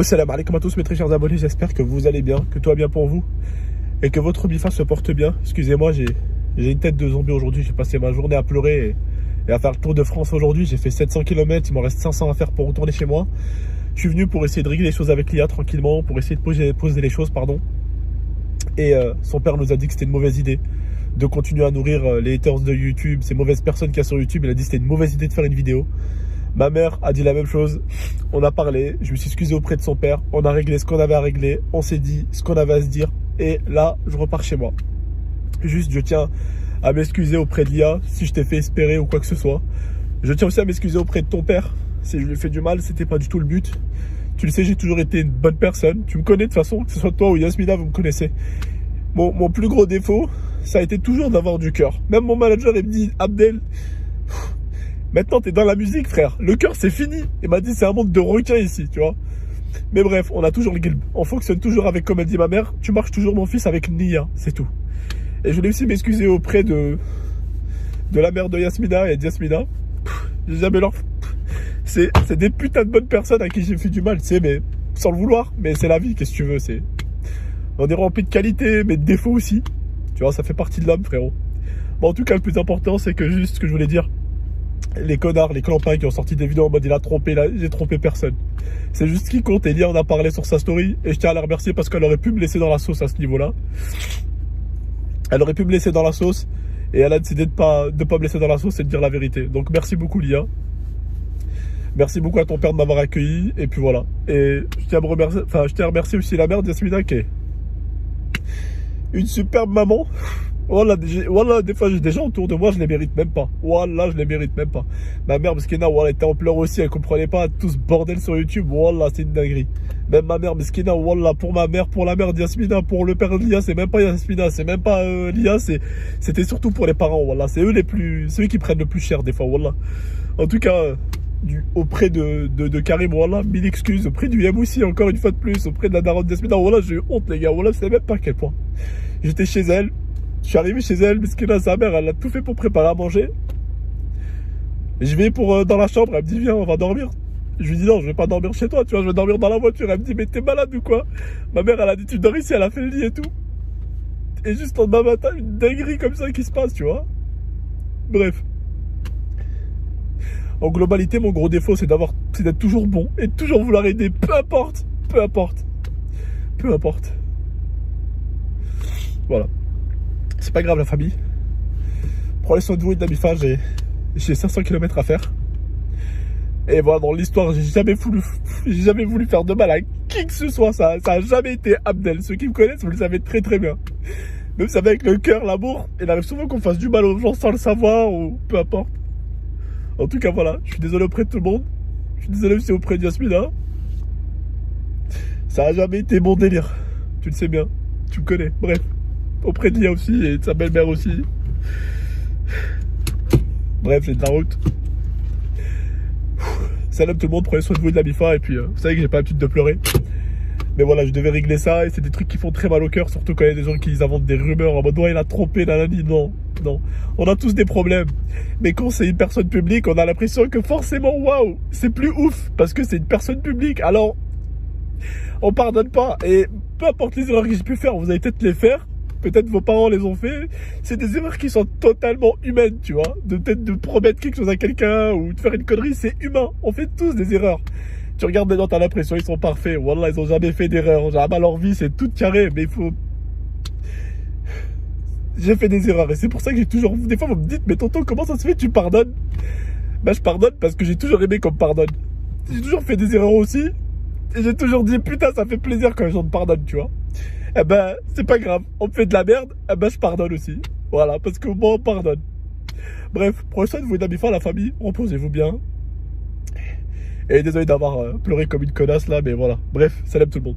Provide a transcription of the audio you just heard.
Salam alaikum à tous mes très chers abonnés, j'espère que vous allez bien, que tout va bien pour vous et que votre bifa se porte bien. Excusez-moi, j'ai une tête de zombie aujourd'hui, j'ai passé ma journée à pleurer et à faire le tour de France aujourd'hui. J'ai fait 700 km, il m'en reste 500 à faire pour retourner chez moi. Je suis venu pour essayer de régler les choses avec l'IA tranquillement, pour essayer de poser les choses, pardon. Et son père nous a dit que c'était une mauvaise idée de continuer à nourrir les haters de YouTube, ces mauvaises personnes qu'il y a sur YouTube. Il a dit que c'était une mauvaise idée de faire une vidéo. Ma mère a dit la même chose, on a parlé, je me suis excusé auprès de son père, on a réglé ce qu'on avait à régler, on s'est dit ce qu'on avait à se dire, et là, je repars chez moi. Juste, je tiens à m'excuser auprès de l'IA si je t'ai fait espérer ou quoi que ce soit. Je tiens aussi à m'excuser auprès de ton père, si je lui ai fait du mal, c'était pas du tout le but. Tu le sais, j'ai toujours été une bonne personne, tu me connais de toute façon, que ce soit toi ou Yasmina, vous me connaissez. Mon plus gros défaut, ça a été toujours d'avoir du cœur. Même mon manager, il me dit, Abdel... Maintenant, t'es dans la musique, frère. Le cœur, c'est fini. Il m'a dit, c'est un monde de requins ici, tu vois. Mais bref, on a toujours le guilb. On fonctionne toujours avec, comme elle dit ma mère, tu marches toujours, mon fils, avec Nia. C'est tout. Et je voulais aussi m'excuser auprès de la mère de Yasmina et d'Yasmina. J'ai jamais leur... C'est des putains de bonnes personnes à qui j'ai fait du mal, tu sais, mais sans le vouloir. Mais c'est la vie, qu'est-ce que tu veux, c'est... On est rempli de qualité, mais de défauts aussi. Tu vois, ça fait partie de l'homme, frérot. Bon, en tout cas, le plus important, c'est que juste ce que je voulais dire... Les connards, les clampins qui ont sorti des vidéos en mode il a trompé, là, j'ai trompé personne. C'est juste ce qui compte. Elia en a parlé sur sa story et je tiens à la remercier parce qu'elle aurait pu me laisser dans la sauce à ce niveau-là. Elle aurait pu me laisser dans la sauce et elle a décidé de pas me laisser dans la sauce et de dire la vérité. Donc merci beaucoup Lia. Merci beaucoup à ton père de m'avoir accueilli et puis voilà. Et je tiens à remercier aussi la mère d'Yasmina qui est une superbe maman. Voilà, des fois j'ai des gens autour de moi, je les mérite même pas. Voilà, je les mérite même pas. Ma mère, Meskina, voilà, elle était en pleurs aussi, elle comprenait pas tout ce bordel sur YouTube. Voilà, c'est une dinguerie. Même ma mère, Meskina, voilà, pour ma mère, pour la mère d'Yasmina, pour le père de Lia, c'est même pas Yasmina, c'est même pas Lia, c'était surtout pour les parents, voilà. C'est eux qui prennent le plus cher des fois, voilà. En tout cas, auprès de Karim, voilà, mille excuses. Auprès du Yam aussi, encore une fois de plus, auprès de la daronne d'Yasmina, voilà, j'ai eu honte, les gars, voilà, je sais même pas à quel point. J'étais chez elle. Je suis arrivé chez elle, parce que là, sa mère, elle a tout fait pour préparer à manger. Et je vais dans la chambre, elle me dit, viens, on va dormir. Je lui dis, non, je vais pas dormir chez toi, tu vois, je vais dormir dans la voiture. Elle me dit, mais t'es malade ou quoi? Ma mère, elle a dit, tu dors ici, elle a fait le lit et tout. Et juste en bas matin, une dinguerie comme ça qui se passe, tu vois. Bref. En globalité, mon gros défaut, c'est d'être toujours bon et de toujours vouloir aider, peu importe. Voilà. C'est pas grave la famille. Prenez soin de vous et de la bifa, j'ai 500 km à faire. Et voilà, dans l'histoire, j'ai jamais voulu faire de mal à qui que ce soit. Ça a jamais été Abdel. Ceux qui me connaissent, vous le savez très très bien. Même ça avec le cœur, l'amour, il arrive souvent qu'on fasse du mal aux gens sans le savoir ou peu importe. En tout cas, voilà, je suis désolé auprès de tout le monde. Je suis désolé aussi auprès de Yasmina. Ça a jamais été mon délire. Tu le sais bien. Tu me connais. Bref. Auprès de Lia aussi et de sa belle-mère aussi. Bref, j'ai de la route. Salam tout le monde, prenez soin de vous et de la bifa. Et puis, vous savez que j'ai pas l'habitude de pleurer. Mais voilà, je devais régler ça. Et c'est des trucs qui font très mal au cœur. Surtout quand il y a des gens qui inventent des rumeurs en mode ouais, il a trompé, nanani. Non. On a tous des problèmes. Mais quand c'est une personne publique, on a l'impression que forcément, waouh, c'est plus ouf. Parce que c'est une personne publique. Alors, on pardonne pas. Et peu importe les erreurs que j'ai pu faire, vous allez peut-être les faire. Peut-être vos parents les ont fait. C'est des erreurs qui sont totalement humaines, tu vois. Peut-être de promettre quelque chose à quelqu'un ou de faire une connerie, c'est humain. On fait tous des erreurs. Tu regardes maintenant, t'as l'impression ils sont parfaits. Wallah, ils ont jamais fait d'erreur. Jamais leur vie, c'est tout carré. Mais il faut... J'ai fait des erreurs et c'est pour ça que j'ai toujours... Des fois, vous me dites, mais tonton, comment ça se fait tu pardonnes? Bah, je pardonne parce que j'ai toujours aimé qu'on me pardonne. J'ai toujours fait des erreurs aussi. Et j'ai toujours dit, putain, ça fait plaisir quand les gens me pardonnent, tu vois. Eh ben, c'est pas grave. On me fait de la merde, eh ben, je pardonne aussi. Voilà, parce que moi, on pardonne. Bref, prenez soin de vous et de la bifa, la famille. Reposez-vous bien. Et désolé d'avoir pleuré comme une connasse là, mais voilà. Bref, salam tout le monde.